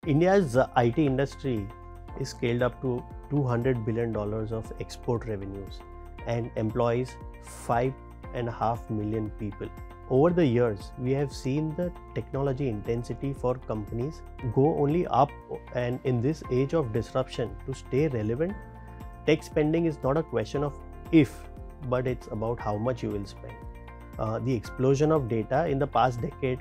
India's IT industry is scaled up to $200 billion of export revenues and employs 5.5 million people. Over the years, we have seen the technology intensity for companies go only up, and in this age of disruption, to stay relevant, tech spending is not a question of if, but it's about how much you will spend. The explosion of data in the past decade,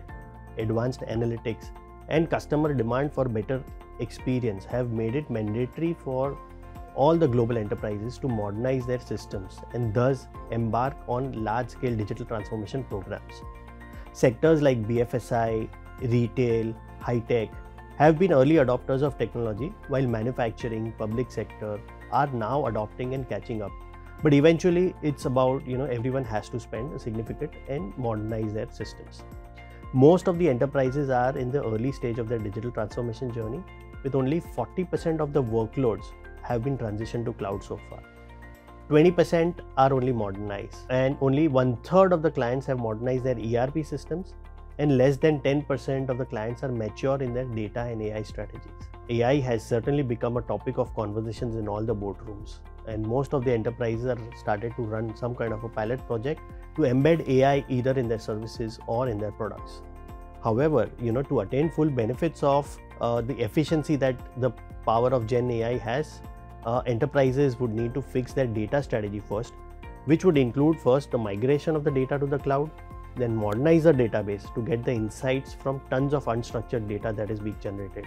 advanced analytics, and customer demand for better experience have made it mandatory for all the global enterprises to modernize their systems and thus embark on large-scale digital transformation programs. Sectors like BFSI, retail, high-tech have been early adopters of technology, while manufacturing, public sector are now adopting and catching up. But eventually, it's about everyone has to spend a significant and modernize their systems. Most of the enterprises are in the early stage of their digital transformation journey, with only 40% of the workloads have been transitioned to cloud so far. 20% are only modernized, and only 1/3 of the clients have modernized their ERP systems, and less than 10% of the clients are mature in their data and AI strategies. AI has certainly become a topic of conversations in all the boardrooms, and most of the enterprises are started to run some kind of a pilot project to embed AI either in their services or in their products. However, to attain full benefits of the efficiency that the power of Gen AI has, enterprises would need to fix their data strategy first, which would include first the migration of the data to the cloud, then modernize the database to get the insights from tons of unstructured data that is being generated.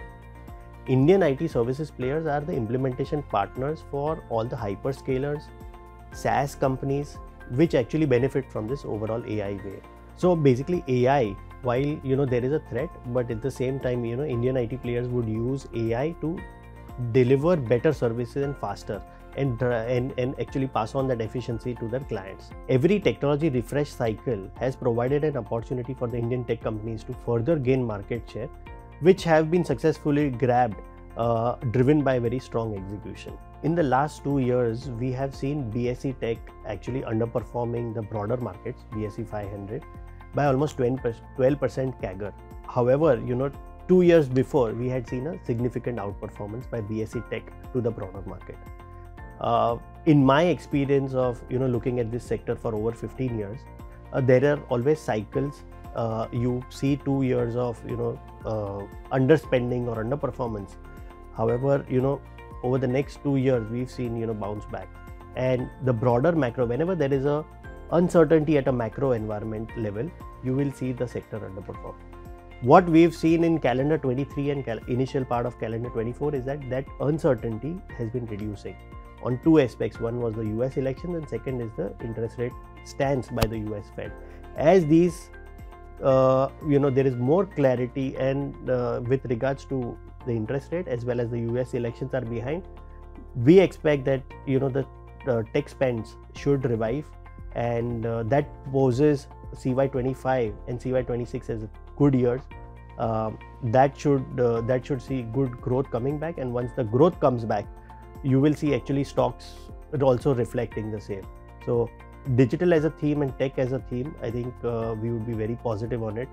Indian IT services players are the implementation partners for all the hyperscalers, SaaS companies, which actually benefit from this overall AI wave. So basically AI, while there is a threat, but at the same time Indian IT players would use AI to deliver better services and faster, and actually pass on that efficiency to their clients. Every technology refresh cycle has provided an opportunity for the Indian tech companies to further gain market share, which have been successfully grabbed, driven by very strong execution. In the last 2 years, we have seen BSE Tech actually underperforming the broader markets, BSE 500, by almost 12% CAGR. However, 2 years before, we had seen a significant outperformance by BSE Tech to the broader market. In my experience of looking at this sector for over 15 years, there are always cycles. You see 2 years of underspending or underperformance. However, over the next 2 years, we've seen bounce back. And the broader macro, whenever there is a uncertainty at a macro environment level, you will see the sector underperform. What we've seen in calendar 23 and initial part of calendar 24 is that uncertainty has been reducing on two aspects. One was the US elections, and second is the interest rate stance by the US Fed. As these, there is more clarity and with regards to the interest rate as well as the US elections are behind, we expect that the tech spends should revive, and that poses CY25 and CY26 as good years. That should see good growth coming back, and once the growth comes back, you will see actually stocks also reflecting the same. So digital as a theme and tech as a theme, I think we would be very positive on it,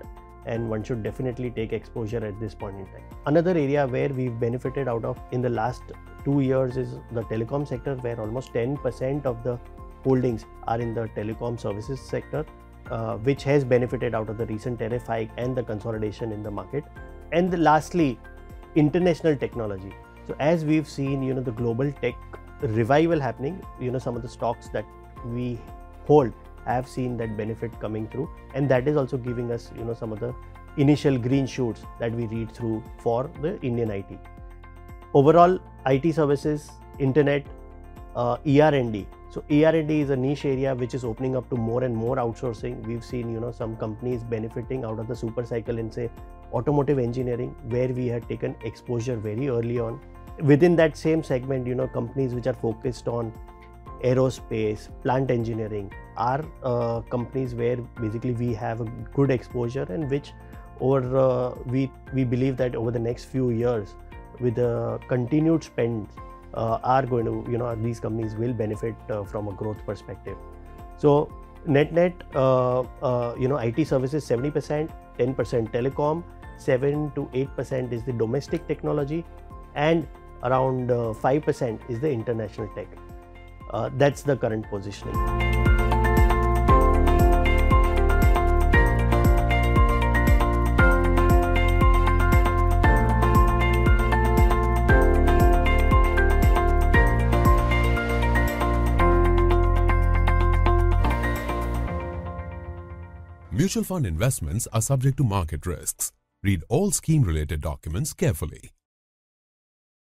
and one should definitely take exposure at this point in time. Another area where we've benefited out of in the last 2 years is the telecom sector, where almost 10% of the holdings are in the telecom services sector, which has benefited out of the recent tariff hike and the consolidation in the market. And lastly, international technology. So as we've seen, the global tech revival happening, some of the stocks that we hold have seen that benefit coming through, and that is also giving us, some of the initial green shoots that we read through for the Indian IT. Overall, IT services, internet, ER&D. So ER&D is a niche area which is opening up to more and more outsourcing. We've seen, some companies benefiting out of the super cycle in, say, automotive engineering, where we had taken exposure very early on. Within that same segment, companies which are focused on aerospace, plant engineering are companies where basically we have a good exposure, and which we believe that over the next few years, with the continued spend, are going to, these companies will benefit from a growth perspective. So net, IT services 70%, 10% telecom, 7 to 8% is the domestic technology, and around 5% is the international tech. That's the current positioning. Mutual fund investments are subject to market risks. Read all scheme-related documents carefully.